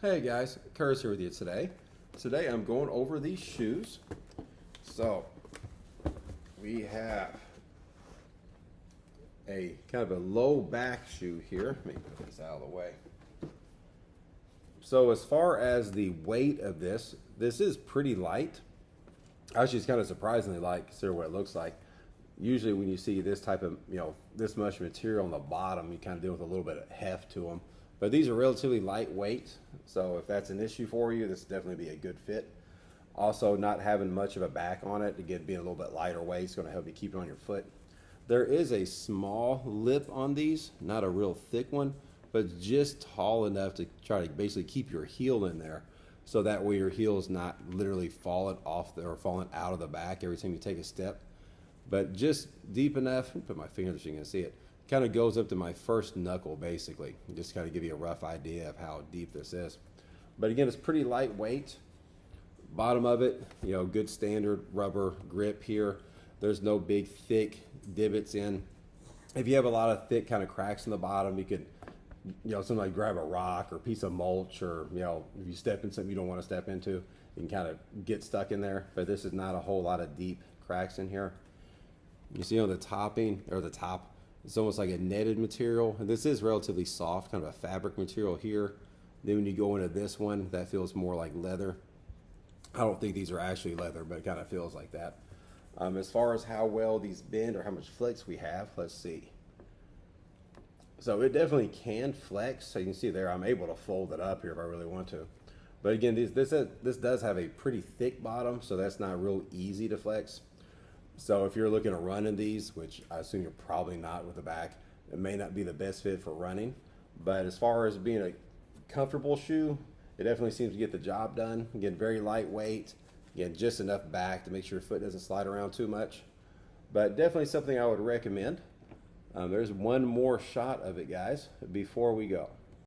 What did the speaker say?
Hey guys, Curtis here with you today. Today I'm going over these shoes. So we have a kind of a low back shoe here. Let me put this out of the way. So as far as the weight of this is pretty light. Actually, it's kind of surprisingly light considering what it looks like. Usually when you see this type of, this much material on the bottom, you kind of deal with a little bit of heft to them. But these are relatively lightweight, so if that's an issue for you, this will definitely be a good fit. Also, not having much of a back on it, again, being a little bit lighter weight, is going to help you keep it on your foot. There is a small lip on these, not a real thick one, but just tall enough to try to basically keep your heel in there, so that way your heel is not literally falling off or falling out of the back every time you take a step. But just deep enough, put my fingers so you can see it, kind of goes up to my first knuckle basically. Just kind of give you a rough idea of how deep this is. But again, it's pretty lightweight. Bottom of it, good standard rubber grip here. There's no big thick divots in. If you have a lot of thick kind of cracks in the bottom, you could, something like grab a rock or a piece of mulch, or, if you step in something you don't want to step into, you can kind of get stuck in there. But this is not a whole lot of deep cracks in here. You see on the topping, or the top, it's almost like a netted material. And this is relatively soft, kind of a fabric material here. Then when you go into this one, that feels more like leather. I don't think these are actually leather, but it kind of feels like that. As far as how well these bend or how much flex we have, let's see. So it definitely can flex. So you can see there, I'm able to fold it up here if I really want to. But again, this does have a pretty thick bottom, so that's not real easy to flex. So if you're looking to run in these, which I assume you're probably not with the back, it may not be the best fit for running. But as far as being a comfortable shoe, it definitely seems to get the job done. Again, very lightweight. Again, just enough back to make sure your foot doesn't slide around too much. But definitely something I would recommend. There's one more shot of it, guys, before we go.